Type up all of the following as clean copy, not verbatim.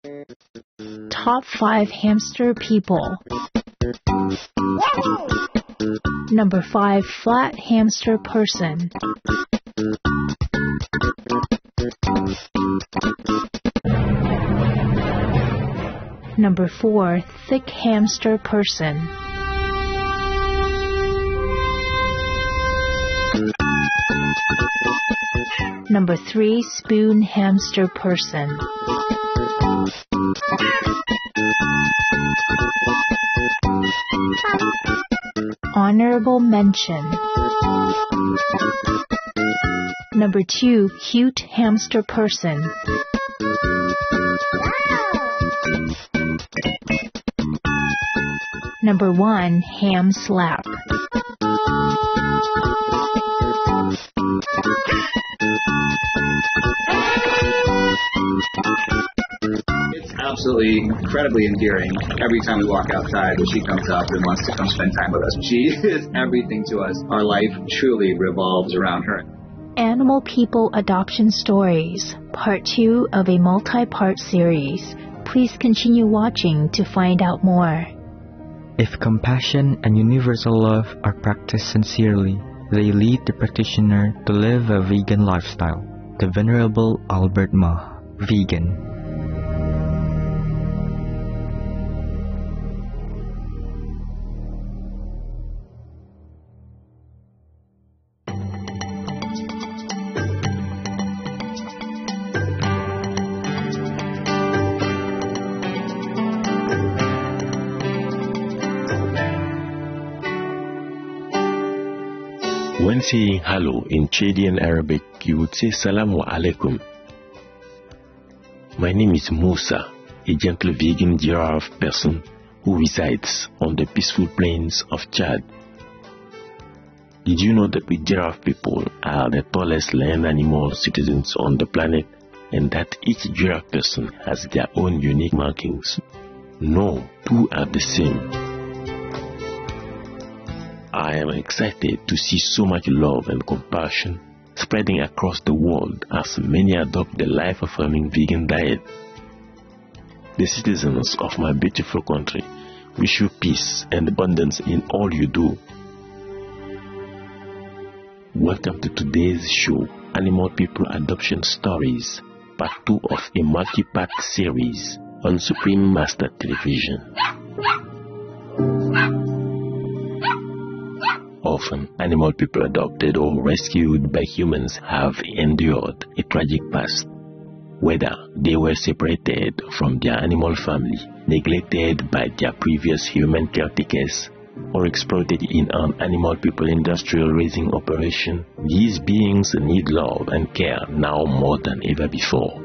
Top 5 hamster people. Number 5, flat hamster person. Number 4, thick hamster person. Number 3, spoon hamster person. Honorable mention. Number 2, cute hamster person. Number 1, ham slap. It's absolutely incredibly endearing. Every time we walk outside, she comes up and wants to come spend time with us. She is everything to us. Our life truly revolves around her. Animal People Adoption Stories, Part 2 of a multi-part series. Please continue watching to find out more. If compassion and universal love are practiced sincerely, they lead the practitioner to live a vegan lifestyle. The Venerable Albert Ma, vegan. When saying hello in Chadian Arabic, you would say Salamu Alaikum. My name is Musa, a gentle vegan giraffe person who resides on the peaceful plains of Chad. Did you know that we giraffe people are the tallest land animal citizens on the planet, and that each giraffe person has their own unique markings? No, two are the same. I am excited to see so much love and compassion spreading across the world as many adopt the life-affirming vegan diet. The citizens of my beautiful country wish you peace and abundance in all you do. Welcome to today's show, Animal People Adoption Stories, Part 2 of a multi-part series on Supreme Master Television. Often, animal people adopted or rescued by humans have endured a tragic past. Whether they were separated from their animal family, neglected by their previous human caretakers, or exploited in an animal people industrial raising operation, these beings need love and care now more than ever before.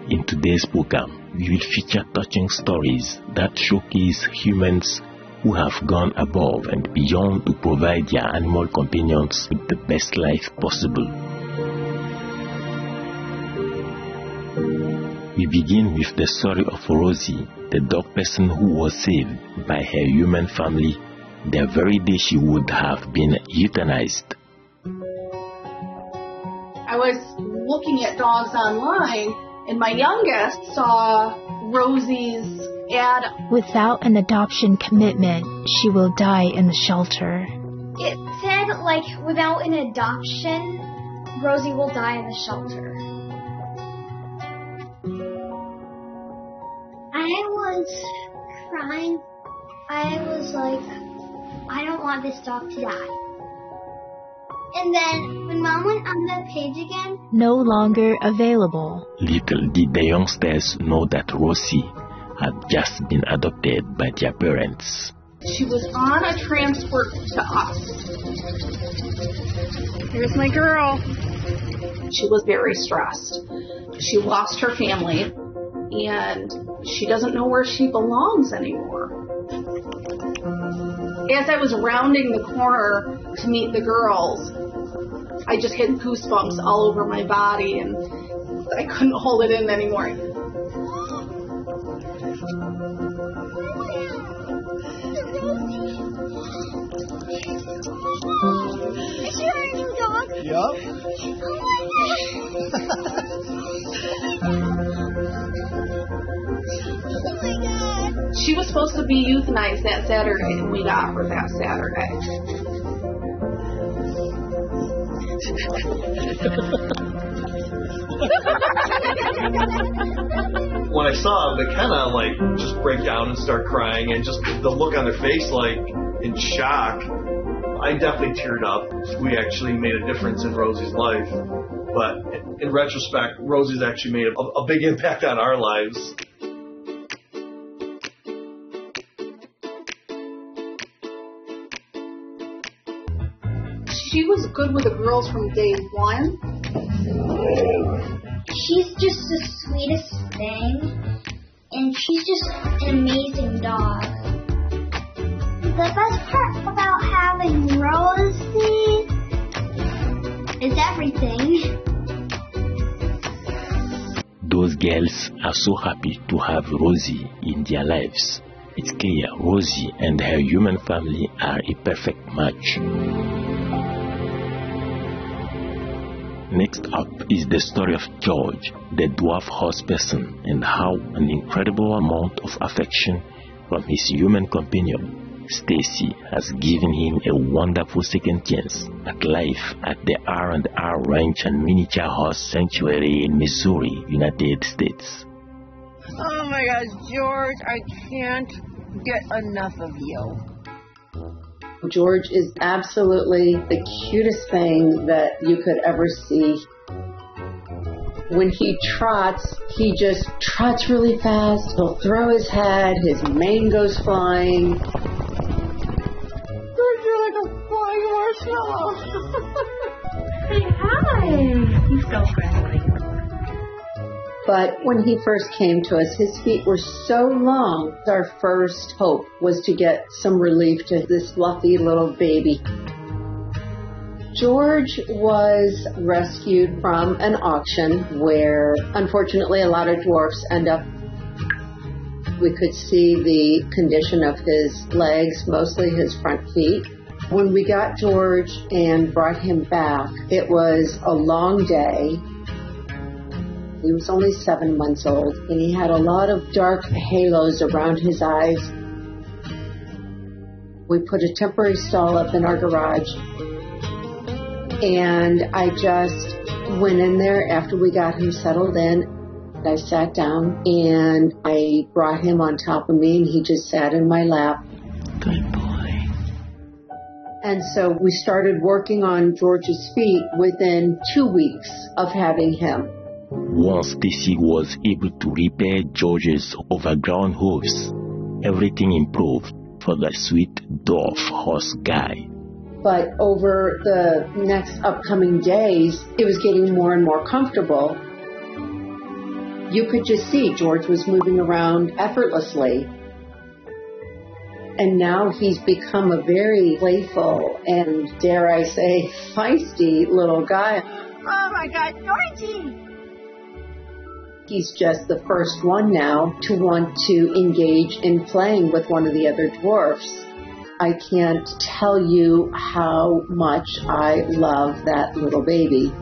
In today's program, we will feature touching stories that showcase humans who have gone above and beyond to provide their animal companions with the best life possible. We begin with the story of Rosie, the dog person who was saved by her human family the very day she would have been euthanized. I was looking at dogs online, and my youngest saw Rosie's ad. Without an adoption commitment, she will die in the shelter. It said, without an adoption, Rosie will die in the shelter. I was crying. I was like, I don't want this dog to die. And then when Mom went on the page again, no longer available. Little did the youngsters know that Rosie had just been adopted by their parents. She was on a transport to us. Here's my girl. She was very stressed. She lost her family, and she doesn't know where she belongs anymore. As I was rounding the corner to meet the girls, I just had goosebumps all over my body, and I couldn't hold it in anymore. is she our new dog? Yup. Oh my God. She was supposed to be euthanized that Saturday, and we got her that Saturday. When I saw them, they kind of like just break down and start crying, and just the look on their face, like in shock. I definitely teared up. We actually made a difference in Rosie's life, but in retrospect, Rosie's actually made a big impact on our lives. She was good with the girls from day one. She's just the sweetest thing, and she's just an amazing dog. The best part about having Rosie is everything. Those girls are so happy to have Rosie in their lives. It's clear Rosie and her human family are a perfect match. Next up is the story of George, the dwarf horse person, and how an incredible amount of affection from his human companion, Stacy, has given him a wonderful second chance at life at the R&R Ranch and Miniature Horse Sanctuary in Missouri, United States. Oh my gosh, George, I can't get enough of you. George is absolutely the cutest thing that you could ever see. When he trots, he just trots really fast. He'll throw his head, his mane goes flying. You're like a flying marshmallow. Say hi. He's so friendly. But when he first came to us, his feet were so long. Our first hope was to get some relief to this fluffy little baby. George was rescued from an auction where, unfortunately, a lot of dwarfs end up. We could see the condition of his legs, mostly his front feet. When we got George and brought him back, it was a long day. He was only 7 months old, and he had a lot of dark halos around his eyes. We put a temporary stall up in our garage, and I just went in there after we got him settled in. I sat down, and I brought him on top of me, and he just sat in my lap. Good boy. And so we started working on George's feet within 2 weeks of having him. Once Stacy was able to repair George's overgrown hooves, everything improved for the sweet dwarf horse guy. But over the next upcoming days, it was getting more and more comfortable. You could just see George was moving around effortlessly. And now he's become a very playful and, dare I say, feisty little guy. Oh my God, Georgie! He's just the first one now to want to engage in playing with one of the other dwarfs. I can't tell you how much I love that little baby.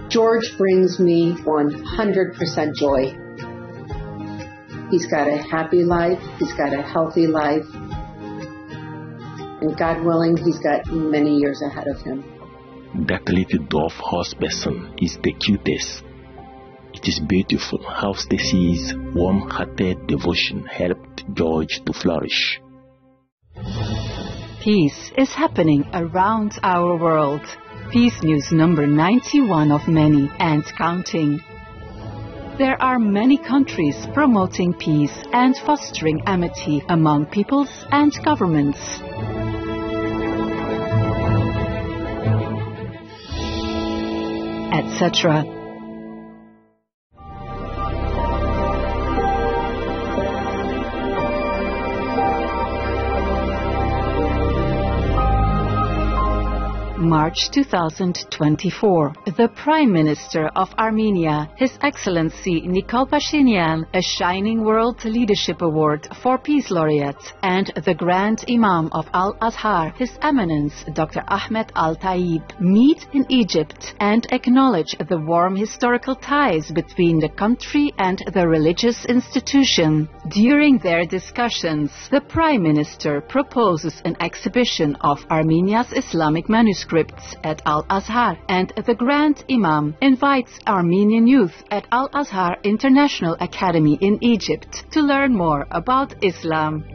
George brings me 100% joy. He's got a happy life, he's got a healthy life, and God willing, he's got many years ahead of him. That little dwarf horse person is the cutest. It is beautiful how Stacy's warm-hearted devotion helped George to flourish. Peace is happening around our world. Peace News number 91 of many and counting. There are many countries promoting peace and fostering amity among peoples and governments. Etc. March March 2024. The Prime Minister of Armenia, His Excellency Nikol Pashinyan, a Shining World Leadership Award for Peace Laureate, and the Grand Imam of Al-Azhar, His Eminence Dr. Ahmed Al-Taib, meet in Egypt and acknowledge the warm historical ties between the country and the religious institution. During their discussions, the Prime Minister proposes an exhibition of Armenia's Islamic manuscripts at Al-Azhar, and the Grand Imam invites Armenian youth at Al-Azhar International Academy in Egypt to learn more about Islam.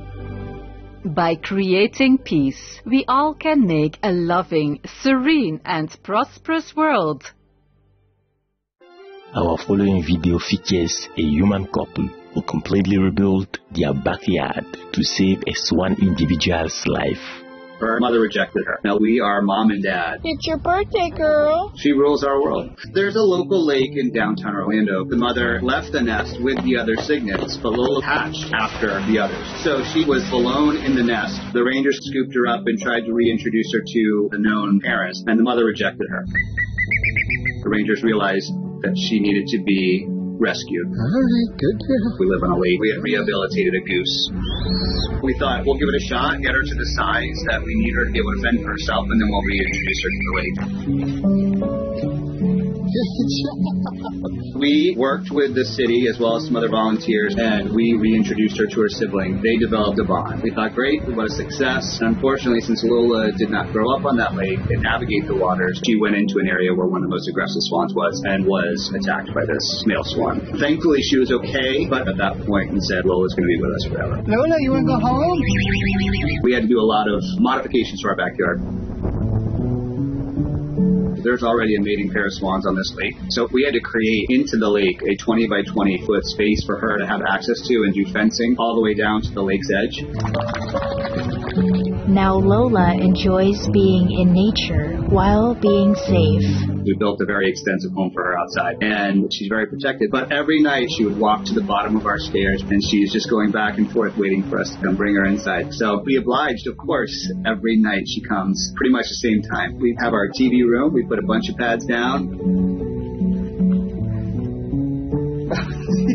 By creating peace, we all can make a loving, serene and prosperous world. Our following video features a human couple who completely rebuilt their backyard to save a swan individual's life. Her mother rejected her. Now we are mom and dad. It's your birthday, girl. She rules our world. There's a local lake in downtown Orlando. The mother left the nest with the other cygnets, but Lola hatched after the others. So she was alone in the nest. The rangers scooped her up and tried to reintroduce her to the known parents, and the mother rejected her. The rangers realized that she needed to be rescued. All right, good girl. We live on a lake. We had rehabilitated a goose. We thought we'll give it a shot, get her to the size that we need her to be able to fend for herself, and then we'll reintroduce her to the lake. We worked with the city as well as some other volunteers, and we reintroduced her to her sibling. They developed a bond. We thought, great, what a success. Unfortunately, since Lola did not grow up on that lake and navigate the waters, she went into an area where one of the most aggressive swans was and was attacked by this male swan. Thankfully, she was okay, but at that point, we said Lola's going to be with us forever. Lola, you want to go home? We had to do a lot of modifications to our backyard. There's already a mating pair of swans on this lake, so we had to create into the lake a 20 by 20 foot space for her to have access to and do fencing all the way down to the lake's edge. Now Lola enjoys being in nature while being safe. We built a very extensive home for her outside, and she's very protected. But every night she would walk to the bottom of our stairs, and she's just going back and forth waiting for us to come bring her inside. So we obliged, of course, every night she comes pretty much the same time. We have our TV room. We put a bunch of pads down.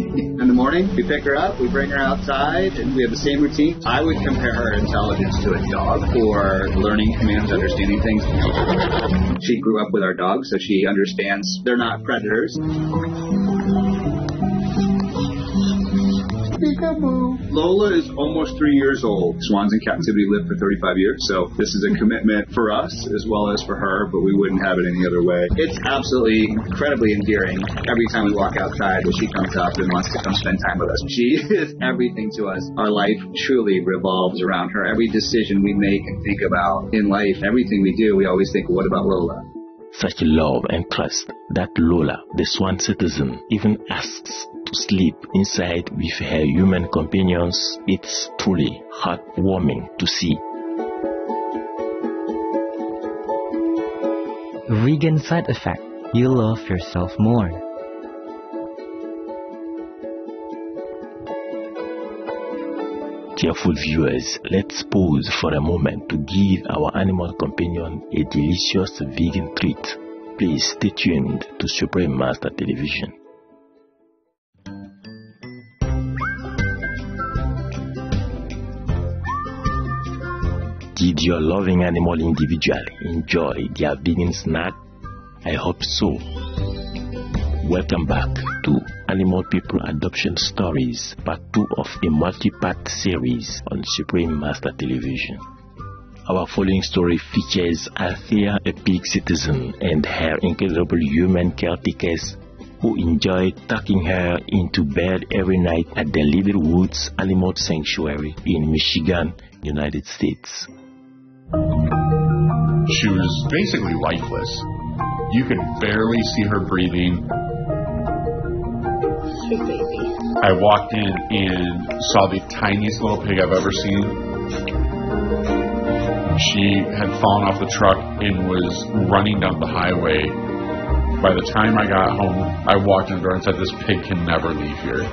In the morning, we pick her up, we bring her outside, and we have the same routine. I would compare her intelligence to a dog for learning commands, understanding things. She grew up with our dogs, so she understands they're not predators. Lola is almost 3 years old. Swans in captivity live for 35 years, so this is a commitment for us as well as for her, but we wouldn't have it any other way. It's absolutely incredibly endearing. Every time we walk outside, she comes up and wants to come spend time with us. She is everything to us. Our life truly revolves around her. Every decision we make and think about in life, everything we do, we always think, what about Lola? Such love and trust that Lola, the swan citizen, even asks to sleep inside with her human companions. It's truly heartwarming to see. Vegan side effect: you love yourself more. Careful viewers, let's pause for a moment to give our animal companion a delicious vegan treat. Please stay tuned to Supreme Master Television. Did your loving animal individual enjoy their vegan snack? I hope so. Welcome back to Animal People Adoption Stories, Part 2 of a multi-part series on Supreme Master Television. Our following story features Althea, a pig citizen, and her incredible human caretakers who enjoy tucking her into bed every night at the Little Woods Animal Sanctuary in Michigan, United States. She was basically lifeless. You could barely see her breathing. I walked in and saw the tiniest little pig I've ever seen. She had fallen off the truck and was running down the highway. By the time I got home, I walked in the door and said, "This pig can never leave here."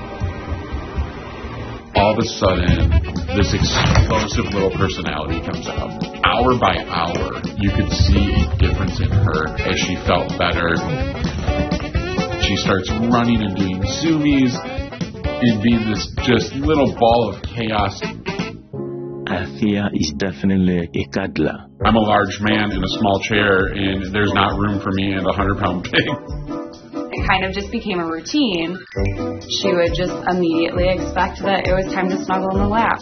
all of a sudden, this explosive little personality comes out. Hour by hour, you could see a difference in her as she felt better. She starts running and doing zoomies and being this just little ball of chaos. Althea is definitely a cuddler. I'm a large man in a small chair, and there's not room for me and a 100-pound pig. It kind of just became a routine. She would just immediately expect that it was time to snuggle in the lap.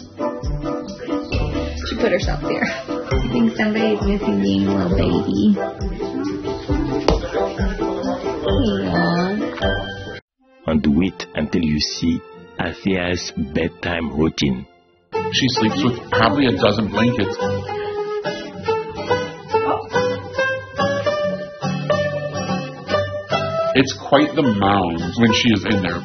She put herself there. I think somebody's missing being a little baby. And wait until you see Althea's bedtime routine. She sleeps with probably a dozen blankets. It's quite the mound when she is in there.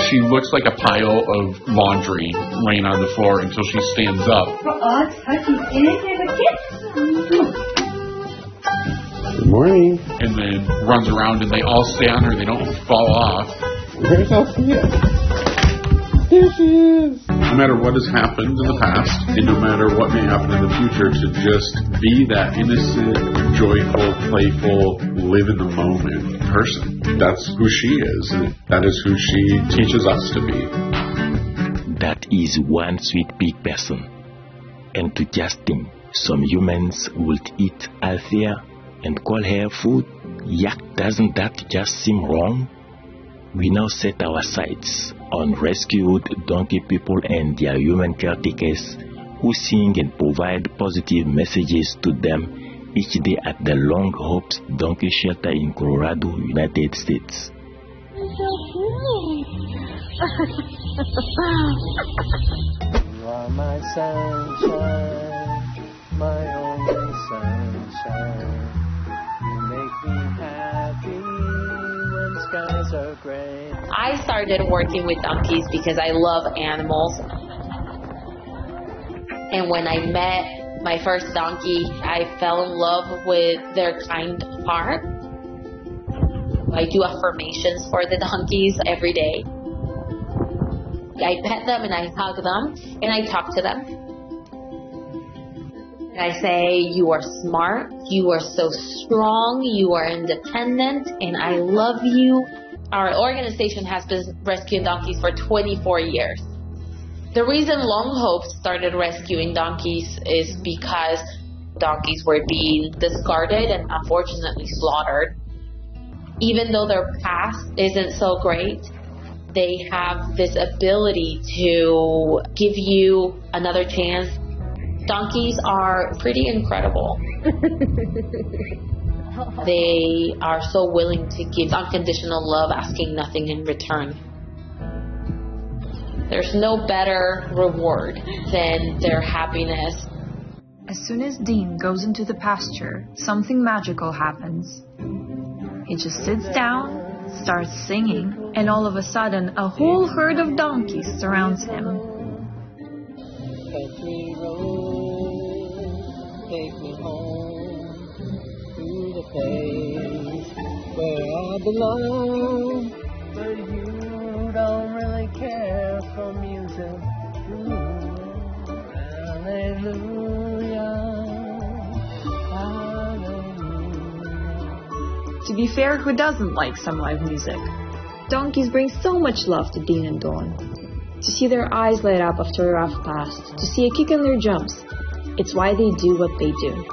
She looks like a pile of laundry laying on the floor until she stands up. Good morning. And then runs around and they all stay on her. They don't fall off. Where's Althea? There she is. No matter what has happened in the past, and no matter what may happen in the future, to just be that innocent, joyful, playful, live in the moment person. That's who she is. That is who she teaches us to be. That is one sweet big person. And to just think, some humans would eat Althea and call her food. Yuck, doesn't that just seem wrong? We now set our sights on rescued donkey people and their human caretakers who sing and provide positive messages to them each day at the Long Hopes Donkey Shelter in Colorado, United States. You are my sunshine, my only sunshine. You make me happy when skies are gray. I started working with donkeys because I love animals. And when I met my first donkey, I fell in love with their kind heart. I do affirmations for the donkeys every day. I pet them and I hug them and I talk to them. I say, you are smart, you are so strong, you are independent, and I love you. Our organization has been rescuing donkeys for 24 years. The reason Long Hope started rescuing donkeys is because donkeys were being discarded and unfortunately slaughtered. Even though their past isn't so great, they have this ability to give you another chance. Donkeys are pretty incredible. They are so willing to give unconditional love, asking nothing in return. There's no better reward than their happiness. As soon as Dean goes into the pasture, something magical happens. He just sits down, starts singing, and all of a sudden, a whole herd of donkeys surrounds him. Country road, take me home to the place where I belong. But you don't really care for music. Ooh, hallelujah, hallelujah. To be fair, who doesn't like some live music? Donkeys bring so much love to Dean and Dawn. To see their eyes light up after a rough past, to see a kick in their jumps, it's why they do what they do.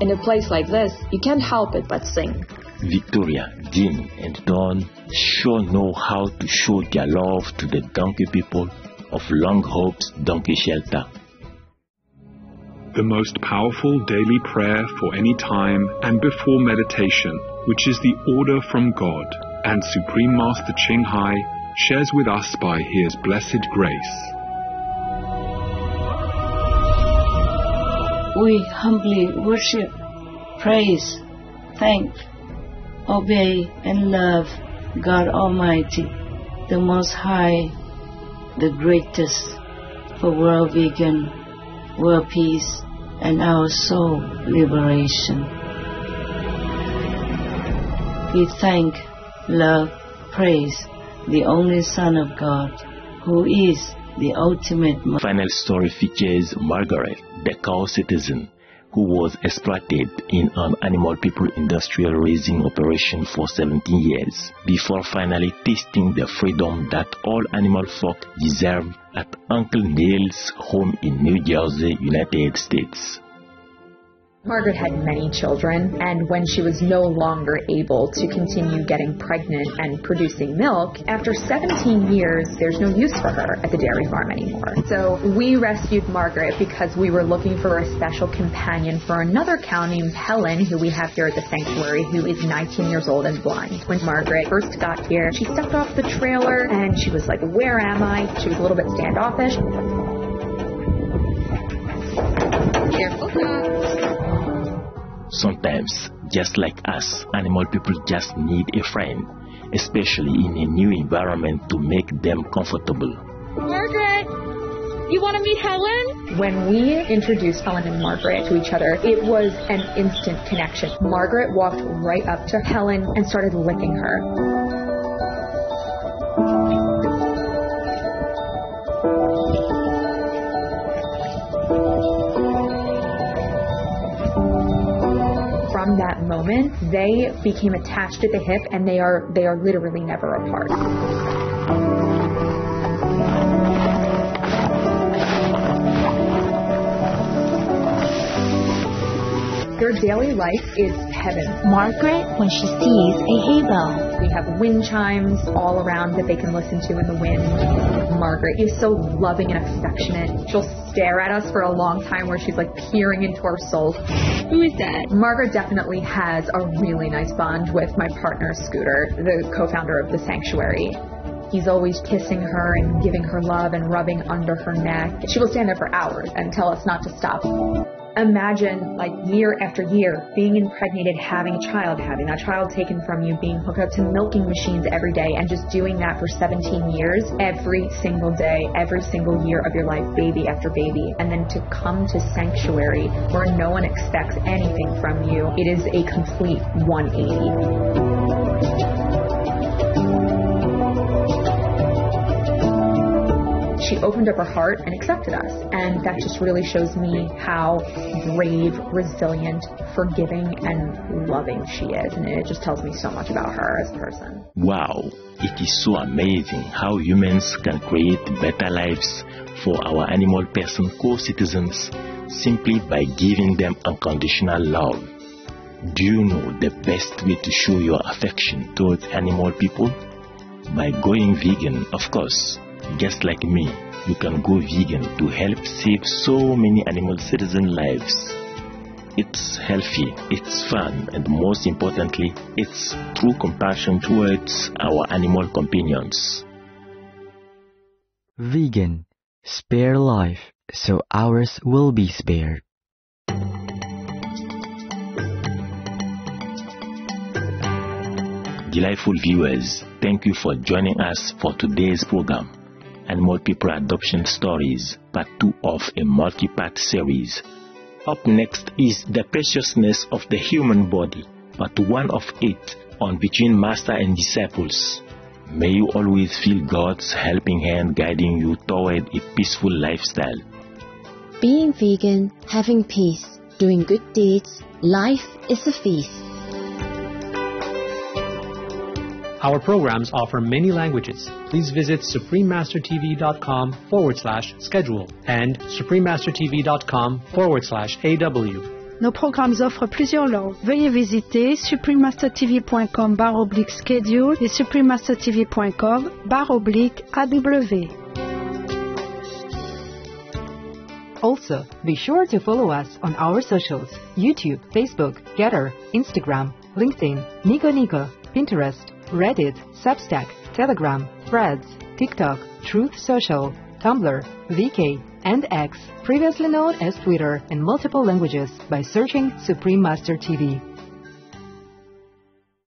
In a place like this, you can't help it but sing. Victoria, Dean, and Dawn sure know how to show their love to the donkey people of Long Hope's Donkey Shelter. The most powerful daily prayer for any time and before meditation, which is the order from God, and Supreme Master CHINGHAI shares with us by His blessed grace. We humbly worship, praise, thank, obey, and love God Almighty, the Most High, the greatest, for world vegan, world peace, and our soul liberation. We thank, love, praise the only Son of God, who is the ultimate mother. Final story features Margaret, the cow citizen, who was exploited in an animal people industrial raising operation for 17 years, before finally tasting the freedom that all animal folk deserve at Uncle Neil's home in New Jersey, United States. Margaret had many children, and when she was no longer able to continue getting pregnant and producing milk, after 17 years, there's no use for her at the dairy farm anymore. So we rescued Margaret because we were looking for a special companion for another cow named Helen, who we have here at the sanctuary, who is 19 years old and blind. When Margaret first got here, she stepped off the trailer and she was like, "Where am I?" She was a little bit standoffish. Careful, cow. Sometimes, just like us, animal people just need a friend, especially in a new environment to make them comfortable. Margaret, you want to meet Helen? When we introduced Helen and Margaret to each other, it was an instant connection. Margaret walked right up to Helen and started licking her. From that moment, they became attached at the hip, and they are literally never apart. Their daily life is heaven. Margaret, when she sees a hay bell. We have wind chimes all around that they can listen to in the wind. Margaret is so loving and affectionate. She'll stare at us for a long time where she's like peering into our souls. Who is that? Margaret definitely has a really nice bond with my partner, Scooter, the co-founder of the sanctuary. He's always kissing her and giving her love and rubbing under her neck. She will stand there for hours and tell us not to stop. Imagine, like, year after year, being impregnated, having a child, having that child taken from you, being hooked up to milking machines every day, and just doing that for 17 years, every single day, every single year of your life, baby after baby. And then to come to sanctuary where no one expects anything from you, it is a complete 180. She opened up her heart and accepted us, and that just really shows me how brave, resilient, forgiving, and loving she is, and it just tells me so much about her as a person. Wow, it is so amazing how humans can create better lives for our animal person co-citizens simply by giving them unconditional love. Do you know the best way to show your affection towards animal people? By going vegan, of course. Just like me, you can go vegan to help save so many animal citizen lives. It's healthy, it's fun, and most importantly, it's true compassion towards our animal companions. Vegan. Spare life, so ours will be spared. Delightful viewers, thank you for joining us for today's program. Animal People Adoption Stories, Part 2 of a multi-part series. Up next is The Preciousness of the Human Body, Part 1 of 8 on Between Master and Disciples. May you always feel God's helping hand guiding you toward a peaceful lifestyle. Being vegan, having peace, doing good deeds, life is a feast. Our programs offer many languages. Please visit suprememastertv.com/schedule and suprememastertv.com/AW. Nos programmes offrent plusieurs langues. Veuillez visiter suprememastertv.com/schedule et suprememastertv.com/AW. Also, be sure to follow us on our socials: YouTube, Facebook, Getter, Instagram, LinkedIn, Nico, Pinterest, Reddit, Substack, Telegram, Threads, TikTok, Truth Social, Tumblr, VK, and X, previously known as Twitter, in multiple languages by searching Supreme Master TV.